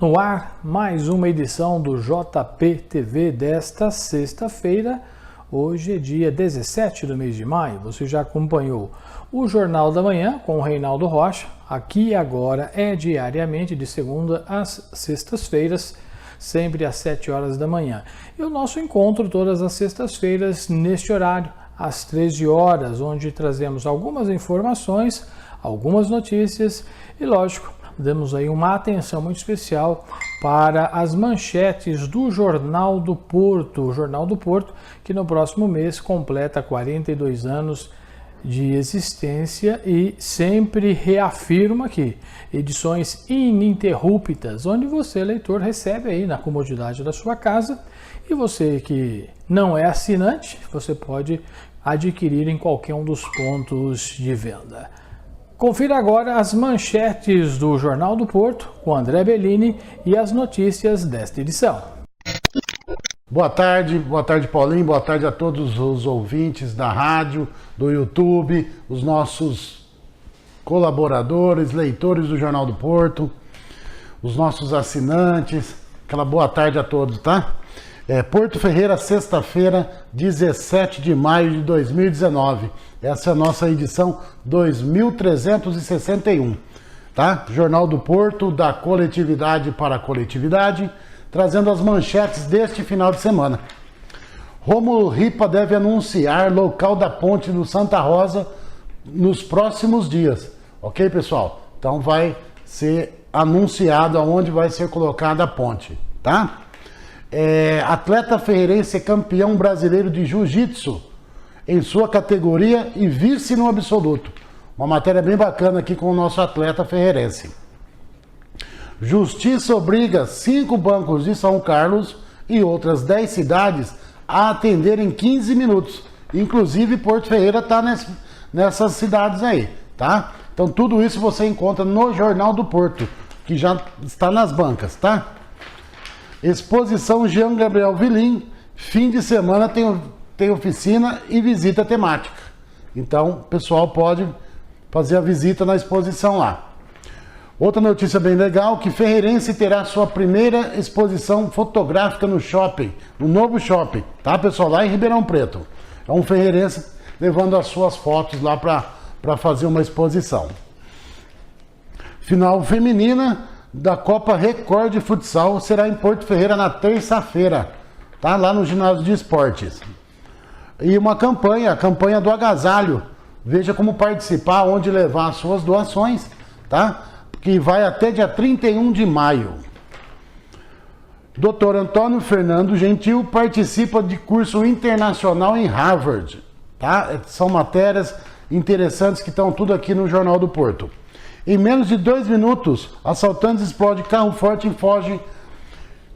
No ar, mais uma edição do JP TV desta sexta-feira. Hoje é dia 17 do mês de maio. Você já acompanhou o Jornal da Manhã com o Reinaldo Rocha. Aqui e agora é diariamente de segunda às sextas-feiras, sempre às 7 horas da manhã. E o nosso encontro todas as sextas-feiras neste horário, às 13 horas, onde trazemos algumas informações, algumas notícias e, lógico, damos aí uma atenção muito especial para as manchetes do Jornal do Porto. O Jornal do Porto, que no próximo mês completa 42 anos de existência e sempre reafirma aqui edições ininterruptas, onde você, leitor, recebe aí na comodidade da sua casa, e você que não é assinante, você pode adquirir em qualquer um dos pontos de venda. Confira agora as manchetes do Jornal do Porto com André Bellini e as notícias desta edição. Boa tarde Paulinho, boa tarde a todos os ouvintes da rádio, do YouTube, os nossos colaboradores, leitores do Jornal do Porto, os nossos assinantes, aquela boa tarde a todos, tá? Porto Ferreira, sexta-feira, 17 de maio de 2019. Essa é a nossa edição 2361, tá? Jornal do Porto, da coletividade para a coletividade, trazendo as manchetes deste final de semana. Rômulo Ripa deve anunciar local da ponte do Santa Rosa nos próximos dias. Ok, pessoal? Então vai ser anunciado aonde vai ser colocada a ponte, tá? Atleta ferreirense é campeão brasileiro de jiu-jitsu em sua categoria e vice no absoluto. Uma matéria bem bacana aqui com o nosso atleta ferreirense. Justiça obriga 5 bancos de São Carlos e outras 10 cidades a atender em 15 minutos. Inclusive Porto Ferreira está nessas cidades aí, tá? Então tudo isso você encontra no Jornal do Porto, que já está nas bancas, tá? Exposição Jean Gabriel Vilim, fim de semana tem oficina e visita temática. Então, o pessoal pode fazer a visita na exposição lá. Outra notícia bem legal, que Ferreirense terá sua primeira exposição fotográfica no shopping, no novo shopping, tá, pessoal? Lá em Ribeirão Preto. É um ferreirense levando as suas fotos lá para fazer uma exposição. Final feminina da Copa Record de Futsal será em Porto Ferreira na terça-feira, tá? Lá no ginásio de esportes. E uma campanha, a campanha do agasalho. Veja como participar, onde levar as suas doações, tá? Que vai até dia 31 de maio. Dr. Antônio Fernando Gentil participa de curso internacional em Harvard, tá? São matérias interessantes que estão tudo aqui no Jornal do Porto. Em menos de 2 minutos, assaltantes explodem carro forte e fogem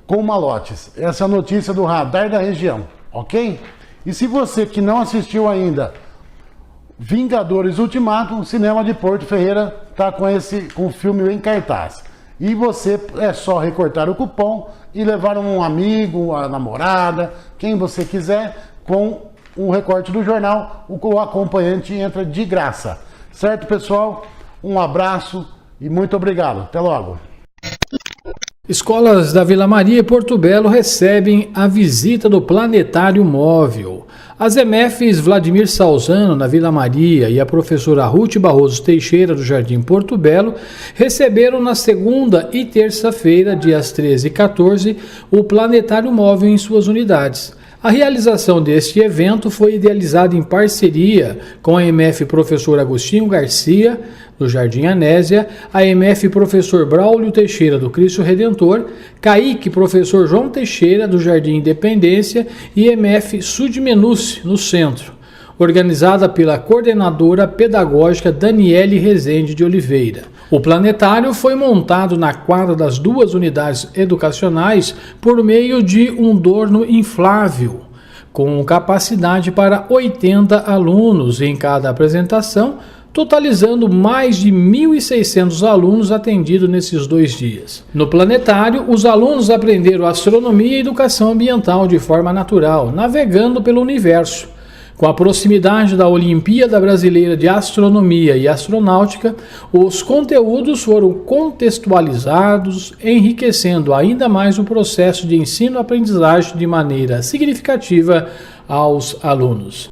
com malotes. Essa é a notícia do radar da região, ok? E se você que não assistiu ainda Vingadores Ultimato, o cinema de Porto Ferreira está com o filme em cartaz. E você é só recortar o cupom e levar um amigo, a namorada, quem você quiser, com um recorte do jornal, o acompanhante entra de graça. Certo, pessoal? Um abraço e muito obrigado. Até logo. Escolas da Vila Maria e Porto Belo recebem a visita do Planetário Móvel. As EMEFs Vladimir Salzano, na Vila Maria, e a professora Ruth Barroso Teixeira, do Jardim Porto Belo, receberam na segunda e terça-feira, dias 13 e 14, o Planetário Móvel em suas unidades. A realização deste evento foi idealizada em parceria com a EMF Professor Agostinho Garcia, do Jardim Anésia, a EMF Professor Braulio Teixeira, do Cristo Redentor, CAIC Professor João Teixeira, do Jardim Independência, e EMF Sudmenuce, no centro, organizada pela coordenadora pedagógica Daniele Rezende de Oliveira. O planetário foi montado na quadra das 2 unidades educacionais por meio de um dorno inflável, com capacidade para 80 alunos em cada apresentação, totalizando mais de 1.600 alunos atendidos nesses 2 dias. No planetário, os alunos aprenderam astronomia e educação ambiental de forma natural, navegando pelo universo, Com a proximidade da Olimpíada Brasileira de Astronomia e Astronáutica, os conteúdos foram contextualizados, enriquecendo ainda mais o processo de ensino-aprendizagem de maneira significativa aos alunos.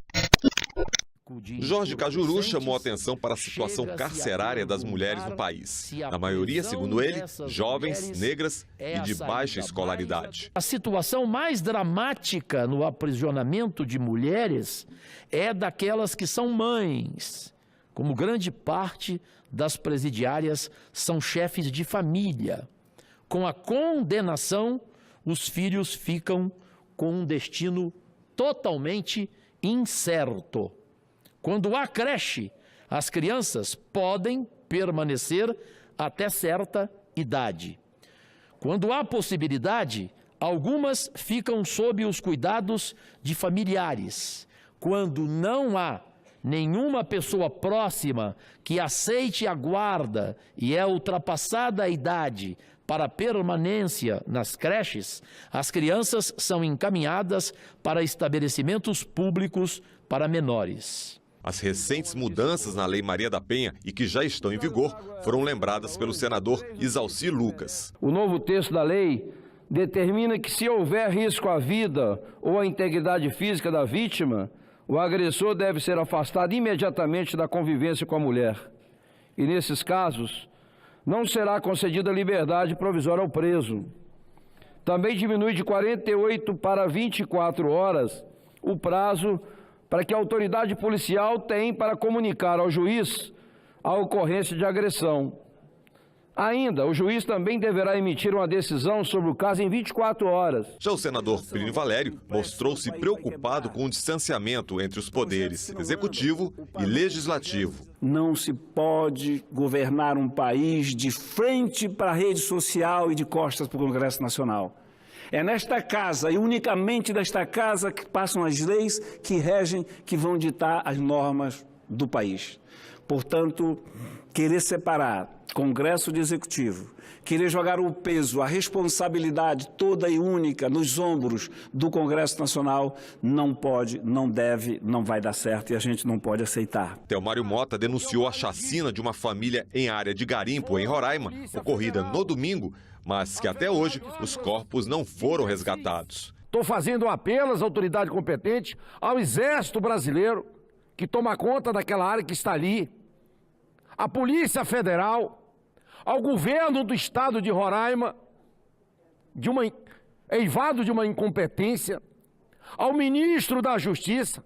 Jorge Cajuru chamou atenção para a situação carcerária das mulheres no país. Na maioria, segundo ele, jovens, negras e de baixa escolaridade. A situação mais dramática no aprisionamento de mulheres é daquelas que são mães, como grande parte das presidiárias são chefes de família. Com a condenação, os filhos ficam com um destino totalmente incerto. Quando há creche, as crianças podem permanecer até certa idade. Quando há possibilidade, algumas ficam sob os cuidados de familiares. Quando não há nenhuma pessoa próxima que aceite a guarda e é ultrapassada a idade para permanência nas creches, as crianças são encaminhadas para estabelecimentos públicos para menores. As recentes mudanças na Lei Maria da Penha e que já estão em vigor foram lembradas pelo senador Isalci Lucas. O novo texto da lei determina que, se houver risco à vida ou à integridade física da vítima, o agressor deve ser afastado imediatamente da convivência com a mulher. E, nesses casos, não será concedida liberdade provisória ao preso. Também diminui de 48 para 24 horas o prazo para que a autoridade policial tenha para comunicar ao juiz a ocorrência de agressão. Ainda, o juiz também deverá emitir uma decisão sobre o caso em 24 horas. Já o senador Plínio Valério mostrou-se preocupado com o distanciamento entre os poderes executivo e legislativo. Não se pode governar um país de frente para a rede social e de costas para o Congresso Nacional. É nesta casa e unicamente nesta casa que passam as leis que regem, que vão ditar as normas do país. Portanto, querer separar Congresso de Executivo, querer jogar o peso, a responsabilidade toda e única nos ombros do Congresso Nacional, não pode, não deve, não vai dar certo e a gente não pode aceitar. Telmário Mota denunciou a chacina de uma família em área de garimpo, em Roraima, ocorrida no domingo, mas que até hoje os corpos não foram resgatados. Estou fazendo um apelo às autoridades competentes, ao Exército Brasileiro, que toma conta daquela área que está ali, à Polícia Federal, ao governo do estado de Roraima, eivado de uma incompetência, ao ministro da Justiça.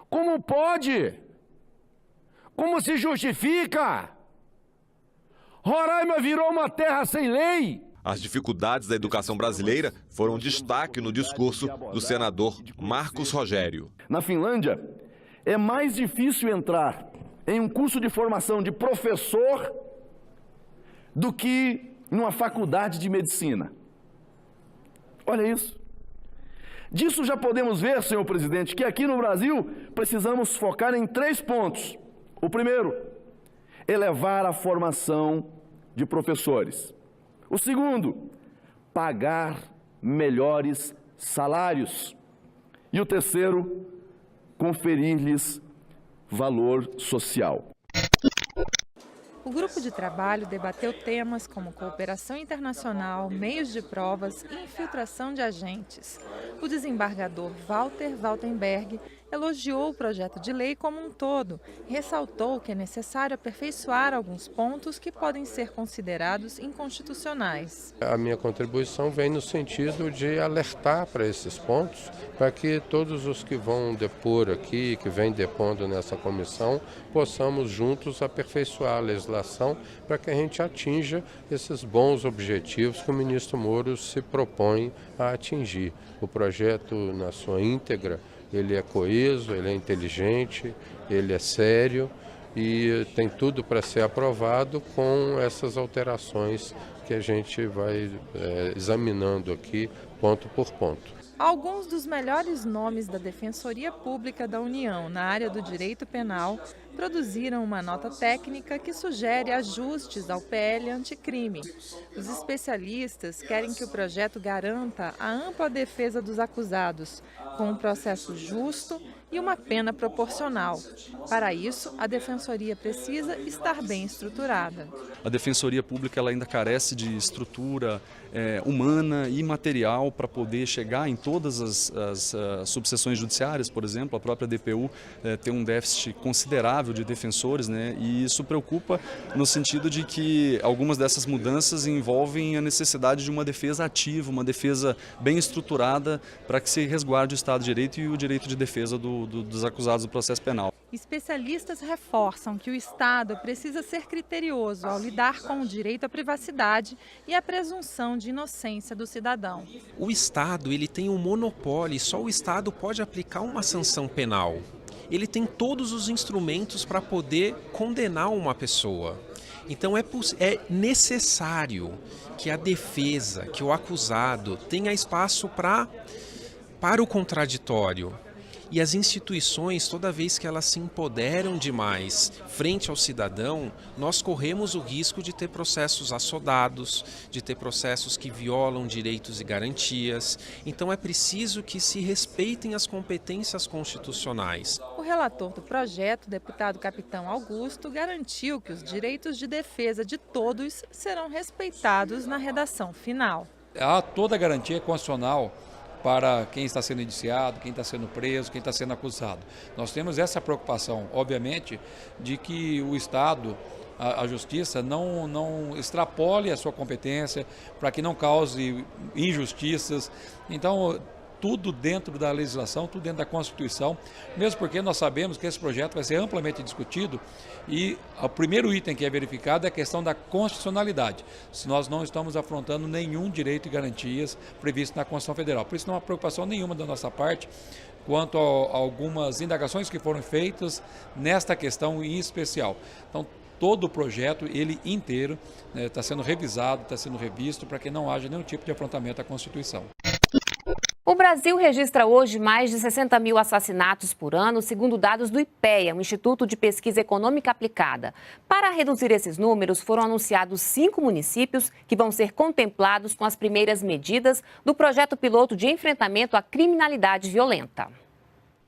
Como pode? Como se justifica? Roraima virou uma terra sem lei. As dificuldades da educação brasileira foram destaque no discurso do senador Marcos Rogério. Na Finlândia, é mais difícil entrar em um curso de formação de professor do que numa faculdade de medicina. Olha isso. Disso já podemos ver, senhor presidente, que aqui no Brasil precisamos focar em 3 pontos. O primeiro, elevar a formação de professores. O segundo, pagar melhores salários. E o terceiro, conferir-lhes valor social. O grupo de trabalho debateu temas como cooperação internacional, meios de provas e infiltração de agentes. O desembargador Walter Waltenberg elogiou o projeto de lei como um todo e ressaltou que é necessário aperfeiçoar alguns pontos que podem ser considerados inconstitucionais. A minha contribuição vem no sentido de alertar para esses pontos, para que todos os que vão depor aqui, que vêm depondo nessa comissão, possamos juntos aperfeiçoar a legislação para que a gente atinja esses bons objetivos que o ministro Moro se propõe a atingir. O projeto, na sua íntegra, ele é coeso, ele é inteligente, ele é sério e tem tudo para ser aprovado com essas alterações que a gente vai examinando aqui ponto por ponto. Alguns dos melhores nomes da Defensoria Pública da União na área do direito penal produziram uma nota técnica que sugere ajustes ao PL anticrime. Os especialistas querem que o projeto garanta a ampla defesa dos acusados, com um processo justo e uma pena proporcional. Para isso, a Defensoria precisa estar bem estruturada. A Defensoria Pública ela ainda carece de estrutura humana e material para poder chegar em todas as subseções judiciárias, por exemplo. A própria DPU tem um déficit considerável de defensores, né? E isso preocupa no sentido de que algumas dessas mudanças envolvem a necessidade de uma defesa ativa, uma defesa bem estruturada para que se resguarde o Estado de Direito e o direito de defesa dos acusados do processo penal. Especialistas reforçam que o Estado precisa ser criterioso ao lidar com o direito à privacidade e a presunção de inocência do cidadão. O Estado ele tem um monopólio e só o Estado pode aplicar uma sanção penal. Ele tem todos os instrumentos para poder condenar uma pessoa. Então é necessário que a defesa, que o acusado tenha espaço para o contraditório. E as instituições, toda vez que elas se empoderam demais frente ao cidadão, nós corremos o risco de ter processos assodados, de ter processos que violam direitos e garantias. Então é preciso que se respeitem as competências constitucionais. O relator do projeto, deputado Capitão Augusto, garantiu que os direitos de defesa de todos serão respeitados na redação final. Há toda a garantia constitucional para quem está sendo indiciado, quem está sendo preso, quem está sendo acusado. Nós temos essa preocupação, obviamente, de que o Estado, a Justiça, não extrapole a sua competência para que não cause injustiças. Então, tudo dentro da legislação, tudo dentro da Constituição, mesmo porque nós sabemos que esse projeto vai ser amplamente discutido e o primeiro item que é verificado é a questão da constitucionalidade, se nós não estamos afrontando nenhum direito e garantias previsto na Constituição Federal. Por isso não há preocupação nenhuma da nossa parte quanto a algumas indagações que foram feitas nesta questão em especial. Então, todo o projeto, ele inteiro, está sendo revisado, está sendo revisto para que não haja nenhum tipo de afrontamento à Constituição. O Brasil registra hoje mais de 60 mil assassinatos por ano, segundo dados do IPEA, o Instituto de Pesquisa Econômica Aplicada. Para reduzir esses números, foram anunciados 5 municípios que vão ser contemplados com as primeiras medidas do projeto piloto de enfrentamento à criminalidade violenta.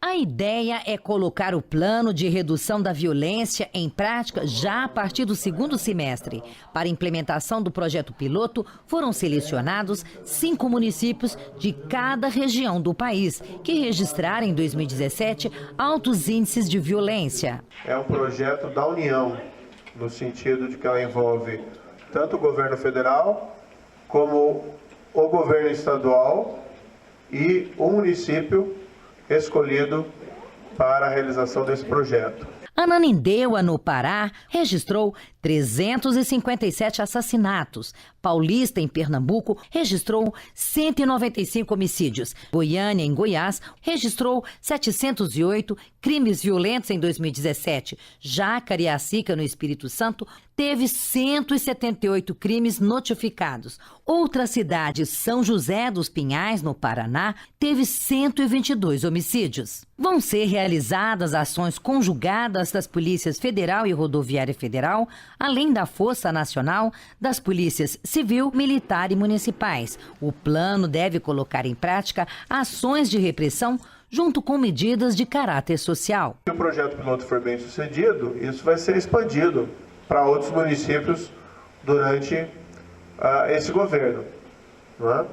A ideia é colocar o plano de redução da violência em prática já a partir do segundo semestre. Para a implementação do projeto piloto, foram selecionados 5 municípios de cada região do país, que registraram em 2017 altos índices de violência. É um projeto da União, no sentido de que ela envolve tanto o governo federal, como o governo estadual e o município escolhido para a realização desse projeto. Ananindeua, no Pará, registrou 357 assassinatos. Paulista, em Pernambuco, registrou 195 homicídios. Goiânia, em Goiás, registrou 708 crimes violentos em 2017. Já Cariacica, no Espírito Santo, teve 178 crimes notificados. Outra cidade, São José dos Pinhais, no Paraná, teve 122 homicídios. Vão ser realizadas ações conjugadas das Polícias Federal e Rodoviária Federal, além da Força Nacional, das Polícias Civil, Militar e Municipais. O plano deve colocar em prática ações de repressão junto com medidas de caráter social. Se o projeto piloto for bem sucedido, isso vai ser expandido para outros municípios durante esse governo, não é?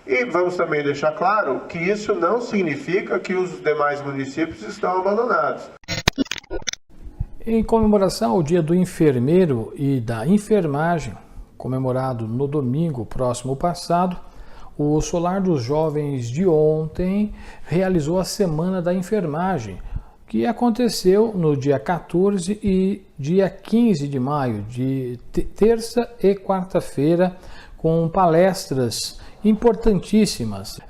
E vamos também deixar claro que isso não significa que os demais municípios estão abandonados. Em comemoração ao Dia do Enfermeiro e da Enfermagem, comemorado no domingo próximo passado, o Solar dos Jovens de ontem realizou a Semana da Enfermagem, que aconteceu no dia 14 e dia 15 de maio, de terça e quarta-feira, com palestras importantíssimas.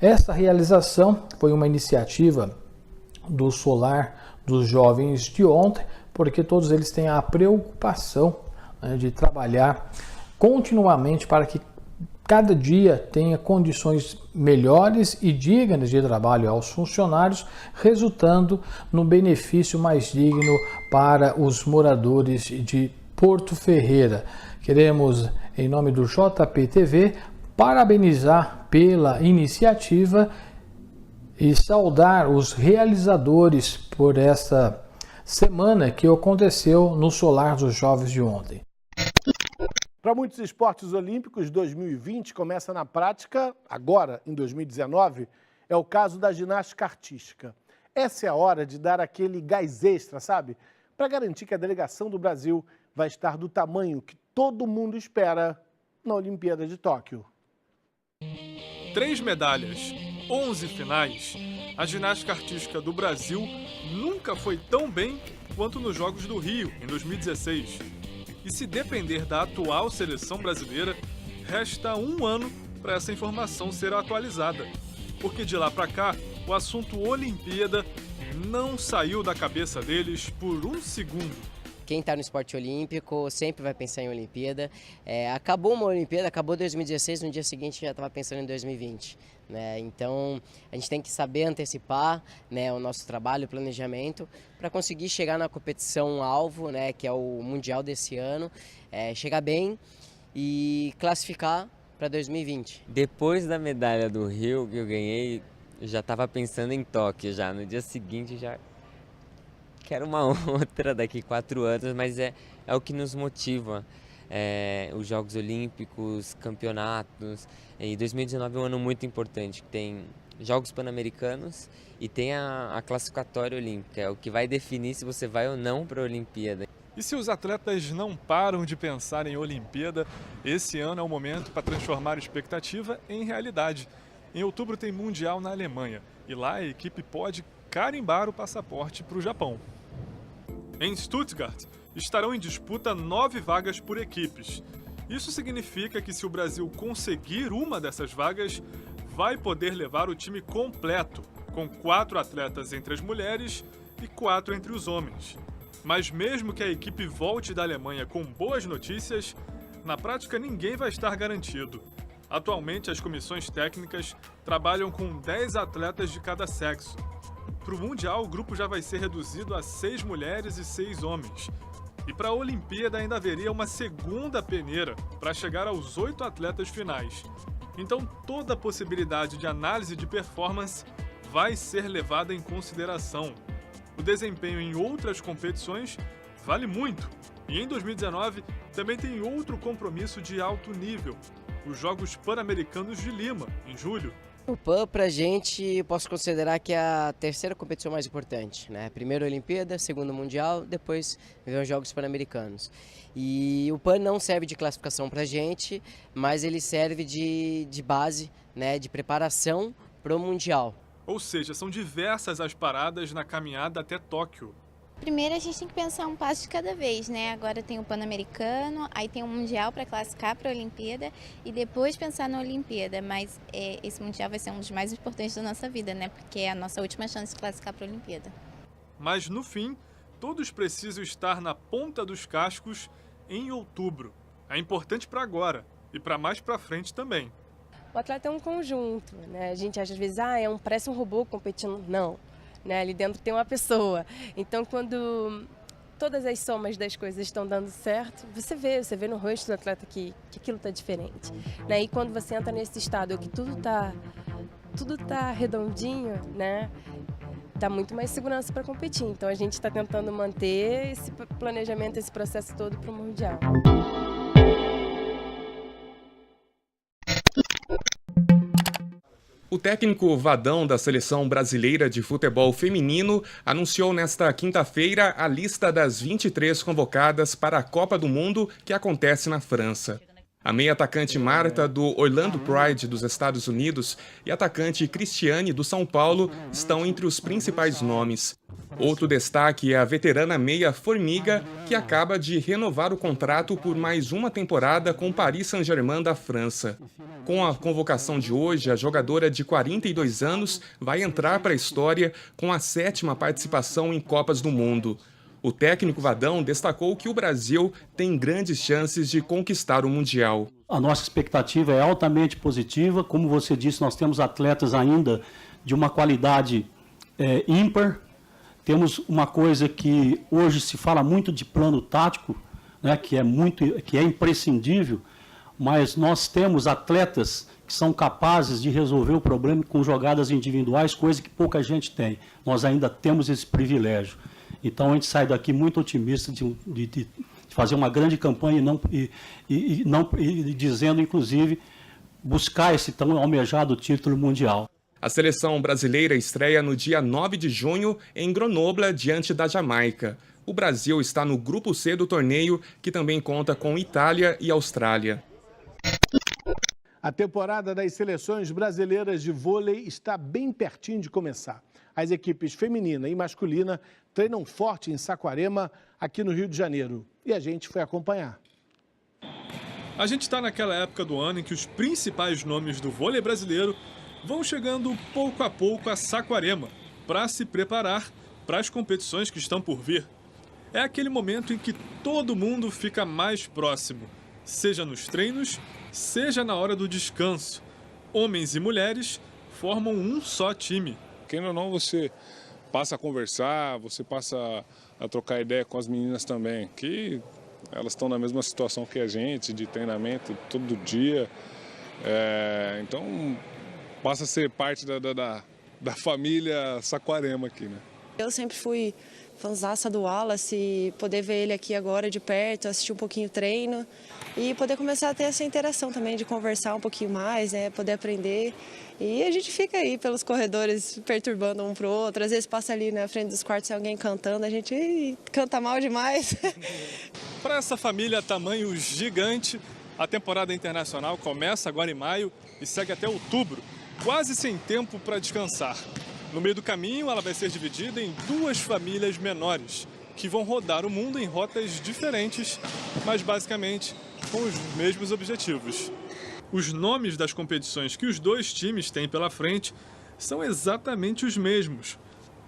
Essa realização foi uma iniciativa do Solar dos Jovens de ontem, porque todos eles têm a preocupação, né, de trabalhar continuamente para que cada dia tenha condições melhores e dignas de trabalho aos funcionários, resultando no benefício mais digno para os moradores de Porto Ferreira. Queremos, em nome do JP TV, parabenizar pela iniciativa e saudar os realizadores por esta semana que aconteceu no Solar dos Jovens de ontem. Para muitos esportes olímpicos, 2020 começa na prática agora, em 2019. É o caso da ginástica artística. Essa é a hora de dar aquele gás extra, sabe? Para garantir que a delegação do Brasil vai estar do tamanho que todo mundo espera na Olimpíada de Tóquio. 3 medalhas, 11 finais. A ginástica artística do Brasil nunca foi tão bem quanto nos Jogos do Rio, em 2016. E se depender da atual seleção brasileira, resta um ano para essa informação ser atualizada. Porque de lá para cá, o assunto Olimpíada não saiu da cabeça deles por um segundo. Quem está no esporte olímpico sempre vai pensar em Olimpíada. Acabou uma Olimpíada, acabou 2016, no dia seguinte já estava pensando em 2020. Né? Então a gente tem que saber antecipar, né, o nosso trabalho, o planejamento, para conseguir chegar na competição alvo, né, que é o Mundial desse ano, chegar bem e classificar para 2020. Depois da medalha do Rio que eu ganhei, eu já estava pensando em Tóquio já. No dia seguinte já quero uma outra daqui 4 anos, mas é o que nos motiva. Os Jogos Olímpicos, campeonatos. E 2019 é um ano muito importante, que tem Jogos Pan-Americanos e tem a classificatória olímpica, é o que vai definir se você vai ou não para a Olimpíada. E se os atletas não param de pensar em Olimpíada, esse ano é o momento para transformar a expectativa em realidade. Em outubro tem Mundial na Alemanha e lá a equipe pode carimbar o passaporte para o Japão. Em Stuttgart, estarão em disputa 9 vagas por equipes. Isso significa que se o Brasil conseguir uma dessas vagas, vai poder levar o time completo, com 4 atletas entre as mulheres e 4 entre os homens. Mas mesmo que a equipe volte da Alemanha com boas notícias, na prática ninguém vai estar garantido. Atualmente as comissões técnicas trabalham com 10 atletas de cada sexo. Para o Mundial, o grupo já vai ser reduzido a 6 mulheres e 6 homens. E para a Olimpíada ainda haveria uma segunda peneira para chegar aos 8 atletas finais. Então toda a possibilidade de análise de performance vai ser levada em consideração. O desempenho em outras competições vale muito. E em 2019 também tem outro compromisso de alto nível, os Jogos Pan-Americanos de Lima, em julho. O PAN, pra gente, posso considerar que é a terceira competição mais importante, né? Primeiro a Olimpíada, segundo o Mundial, depois vem os Jogos Pan-Americanos. E o PAN não serve de classificação pra gente, mas ele serve de base, né, de preparação para o Mundial. Ou seja, são diversas as paradas na caminhada até Tóquio. Primeiro a gente tem que pensar um passo de cada vez, né? Agora tem o Pan-Americano, aí tem o Mundial para classificar para a Olimpíada e depois pensar na Olimpíada. Mas esse Mundial vai ser um dos mais importantes da nossa vida, né? Porque é a nossa última chance de classificar para a Olimpíada. Mas no fim, todos precisam estar na ponta dos cascos em outubro. É importante para agora e para mais para frente também. O atleta é um conjunto, né? A gente às vezes, parece um robô competindo. Não. Né, ali dentro tem uma pessoa. Então, quando todas as somas das coisas estão dando certo, você vê no rosto do atleta que aquilo está diferente. Né? E quando você entra nesse estado que tudo tá redondinho, né, dá muito mais segurança para competir. Então, a gente está tentando manter esse planejamento, esse processo todo para o Mundial. O técnico Vadão da Seleção Brasileira de Futebol Feminino anunciou nesta quinta-feira a lista das 23 convocadas para a Copa do Mundo que acontece na França. A meia-atacante Marta, do Orlando Pride dos Estados Unidos, e a atacante Cristiane, do São Paulo, estão entre os principais nomes. Outro destaque é a veterana meia Formiga, que acaba de renovar o contrato por mais uma temporada com o Paris Saint-Germain da França. Com a convocação de hoje, a jogadora de 42 anos vai entrar para a história com a 7ª participação em Copas do Mundo. O técnico Vadão destacou que o Brasil tem grandes chances de conquistar o Mundial. A nossa expectativa é altamente positiva. Como você disse, nós temos atletas ainda de uma qualidade ímpar. Temos uma coisa que hoje se fala muito de plano tático, né, que é imprescindível, mas nós temos atletas que são capazes de resolver o problema com jogadas individuais, coisa que pouca gente tem. Nós ainda temos esse privilégio. Então, a gente sai daqui muito otimista de fazer uma grande campanha e dizendo, inclusive, buscar esse tão almejado título mundial. A seleção brasileira estreia no dia 9 de junho em Grenoble, diante da Jamaica. O Brasil está no grupo C do torneio, que também conta com Itália e Austrália. A temporada das seleções brasileiras de vôlei está bem pertinho de começar. As equipes feminina e masculina treinam forte em Saquarema, aqui no Rio de Janeiro. E a gente foi acompanhar. A gente está naquela época do ano em que os principais nomes do vôlei brasileiro vão chegando pouco a pouco a Saquarema para se preparar para as competições que estão por vir. É aquele momento em que todo mundo fica mais próximo, seja nos treinos, seja na hora do descanso. Homens e mulheres formam um só time. Quem ou não, você passa a conversar, você passa a trocar ideia com as meninas também, que elas estão na mesma situação que a gente, de treinamento todo dia. Então, passa a ser parte da família Saquarema aqui, né? Eu sempre fui fãzaça do Wallace, poder ver ele aqui agora de perto, assistir um pouquinho o treino e poder começar a ter essa interação também, de conversar um pouquinho mais, né, poder aprender. E a gente fica aí pelos corredores perturbando um pro outro, às vezes passa ali na frente dos quartos alguém cantando, a gente canta mal demais. Para essa família tamanho gigante, a temporada internacional começa agora em maio e segue até outubro, quase sem tempo para descansar. No meio do caminho, ela vai ser dividida em duas famílias menores, que vão rodar o mundo em rotas diferentes, mas basicamente com os mesmos objetivos. Os nomes das competições que os dois times têm pela frente são exatamente os mesmos.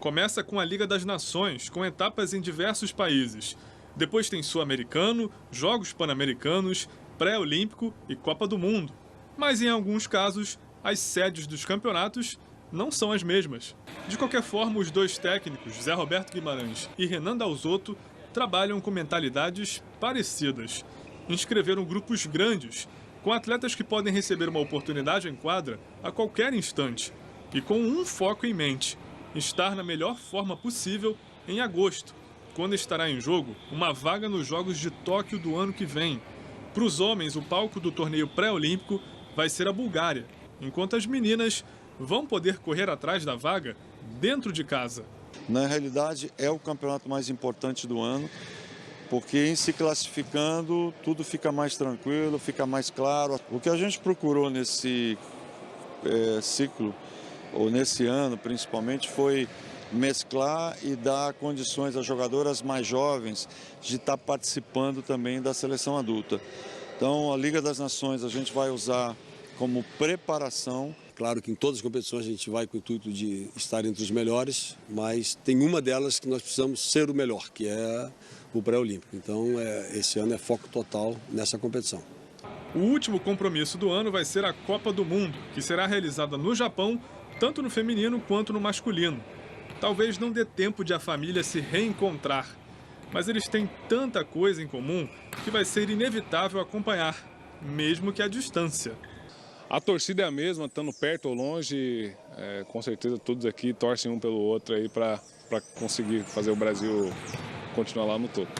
Começa com a Liga das Nações, com etapas em diversos países. Depois tem Sul-Americano, Jogos Pan-Americanos, Pré-Olímpico e Copa do Mundo. Mas em alguns casos, as sedes dos campeonatos não são as mesmas. De qualquer forma, os dois técnicos, Zé Roberto Guimarães e Renan Dalzotto, trabalham com mentalidades parecidas. Inscreveram grupos grandes, com atletas que podem receber uma oportunidade em quadra a qualquer instante, e com um foco em mente: estar na melhor forma possível em agosto, quando estará em jogo uma vaga nos Jogos de Tóquio do ano que vem. Para os homens, o palco do torneio pré-olímpico vai ser a Bulgária, enquanto as meninas vão poder correr atrás da vaga dentro de casa. Na realidade, é o campeonato mais importante do ano, porque em se classificando, tudo fica mais tranquilo, fica mais claro. O que a gente procurou nesse ciclo, ou nesse ano principalmente, foi mesclar e dar condições às jogadoras mais jovens de estar participando também da seleção adulta. Então, a Liga das Nações a gente vai usar como preparação. Claro que em todas as competições a gente vai com o intuito de estar entre os melhores, mas tem uma delas que nós precisamos ser o melhor, que é o pré-olímpico. Então, esse ano é foco total nessa competição. O último compromisso do ano vai ser a Copa do Mundo, que será realizada no Japão, tanto no feminino quanto no masculino. Talvez não dê tempo de a família se reencontrar, mas eles têm tanta coisa em comum que vai ser inevitável acompanhar, mesmo que à distância. A torcida é a mesma, estando perto ou longe, com certeza todos aqui torcem um pelo outro aí para conseguir fazer o Brasil continuar lá no topo.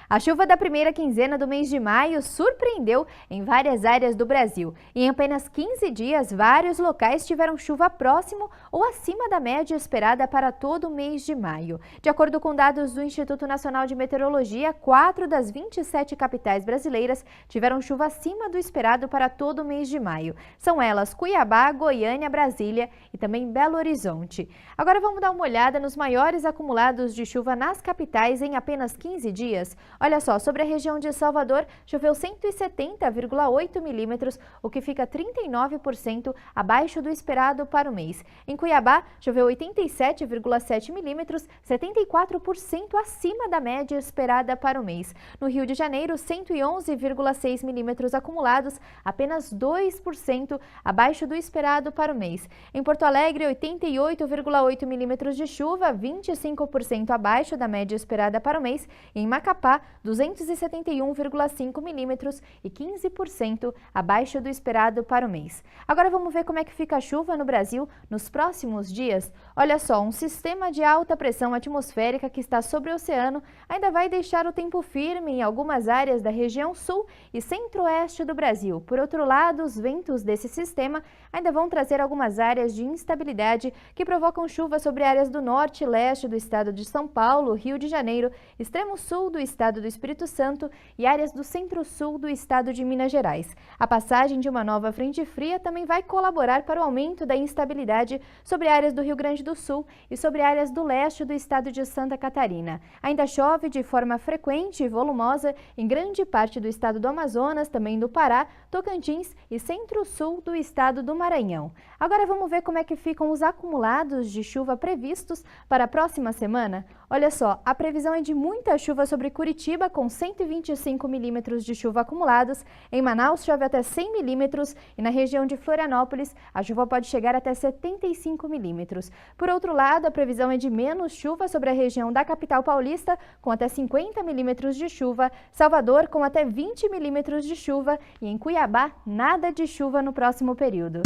A chuva da primeira quinzena do mês de maio surpreendeu em várias áreas do Brasil. E em apenas 15 dias, vários locais tiveram chuva próximo ou acima da média esperada para todo o mês de maio. De acordo com dados do Instituto Nacional de Meteorologia, 4 das 27 capitais brasileiras tiveram chuva acima do esperado para todo o mês de maio. São elas Cuiabá, Goiânia, Brasília e também Belo Horizonte. Agora vamos dar uma olhada nos maiores acumulados de chuva nas capitais em apenas 15 dias. Olha só, sobre a região de Salvador, choveu 170,8 milímetros, o que fica 39% abaixo do esperado para o mês. Em Cuiabá, choveu 87,7 milímetros, 74% acima da média esperada para o mês. No Rio de Janeiro, 111,6 milímetros acumulados, apenas 2% abaixo do esperado para o mês. Em Porto Alegre, 88,8 milímetros de chuva, 25% abaixo da média esperada para o mês. E em Macapá, 271,5 milímetros e 15% abaixo do esperado para o mês. Agora vamos ver como é que fica a chuva no Brasil nos próximos dias. Olha só, um sistema de alta pressão atmosférica que está sobre o oceano ainda vai deixar o tempo firme em algumas áreas da região sul e centro-oeste do Brasil. Por outro lado, os ventos desse sistema ainda vão trazer algumas áreas de instabilidade que provocam chuva sobre áreas do norte e leste do estado de São Paulo, Rio de Janeiro, extremo sul do estado do Espírito Santo e áreas do centro-sul do estado de Minas Gerais. A passagem de uma nova frente fria também vai colaborar para o aumento da instabilidade sobre áreas do Rio Grande do Sul e sobre áreas do leste do estado de Santa Catarina. Ainda chove de forma frequente e volumosa em grande parte do estado do Amazonas, também do Pará, Tocantins e centro-sul do estado do Maranhão. Agora vamos ver como é que ficam os acumulados de chuva previstos para a próxima semana. Olha só, a previsão é de muita chuva sobre Curitiba, com 125 milímetros de chuva acumulados. Em Manaus, chove até 100 milímetros e na região de Florianópolis, a chuva pode chegar até 75 milímetros. Por outro lado, a previsão é de menos chuva sobre a região da capital paulista, com até 50 milímetros de chuva, Salvador com até 20 milímetros de chuva e em Cuiabá, nada de chuva no próximo período.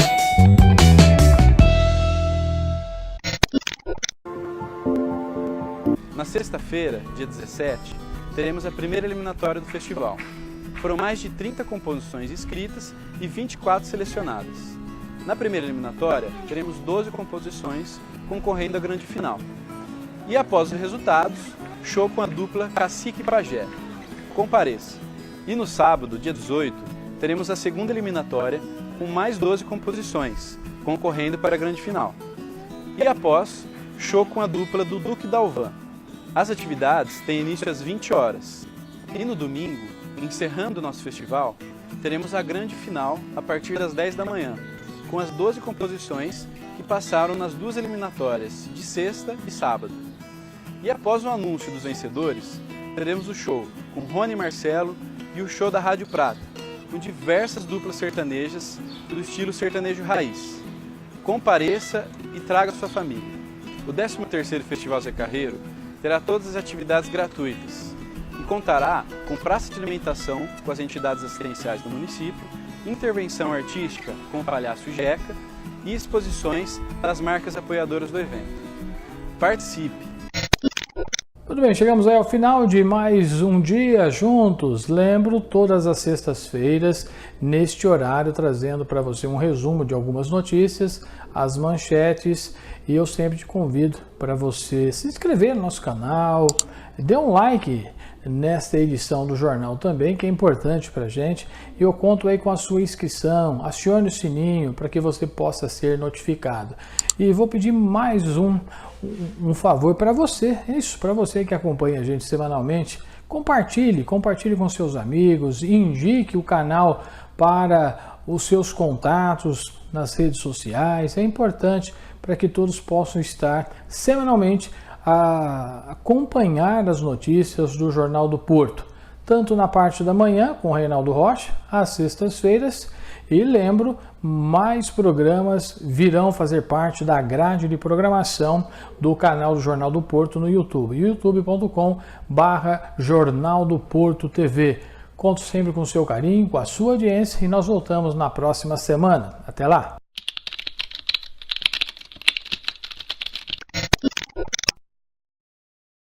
Na sexta-feira, dia 17, teremos a primeira eliminatória do festival. Foram mais de 30 composições inscritas e 24 selecionadas. Na primeira eliminatória, teremos 12 composições concorrendo à grande final. E após os resultados, show com a dupla Cacique e Pajé. Compareça! E no sábado, dia 18, teremos a segunda eliminatória com mais 12 composições, concorrendo para a grande final. E após, show com a dupla do Duque Dalvan. As atividades têm início às 20 horas. E no domingo, encerrando o nosso festival, teremos a grande final a partir das 10 da manhã, com as 12 composições que passaram nas duas eliminatórias, de sexta e sábado. E após o anúncio dos vencedores, teremos o show com Rony e Marcelo e o show da Rádio Prata, com diversas duplas sertanejas do estilo sertanejo raiz. Compareça e traga sua família. O 13º Festival Zé Carreiro terá todas as atividades gratuitas e contará com praça de alimentação com as entidades assistenciais do município, intervenção artística com o Palhaço Jeca e exposições das marcas apoiadoras do evento. Participe! Muito bem, chegamos aí ao final de mais um dia juntos. Lembro, todas as sextas-feiras, neste horário, trazendo para você um resumo de algumas notícias, as manchetes, e eu sempre te convido para você se inscrever no nosso canal, dê um like nesta edição do jornal também, que é importante para a gente, e eu conto aí com a sua inscrição, acione o sininho para que você possa ser notificado. E vou pedir mais um favor para você, isso, para você que acompanha a gente semanalmente, compartilhe com seus amigos, indique o canal para os seus contatos nas redes sociais, é importante para que todos possam estar semanalmente a acompanhar as notícias do Jornal do Porto, tanto na parte da manhã com o Reinaldo Rocha, às sextas-feiras, e lembro, mais programas virão fazer parte da grade de programação do canal do Jornal do Porto no YouTube, youtube.com/Jornal do Porto TV. Conto sempre com o seu carinho, com a sua audiência e nós voltamos na próxima semana. Até lá!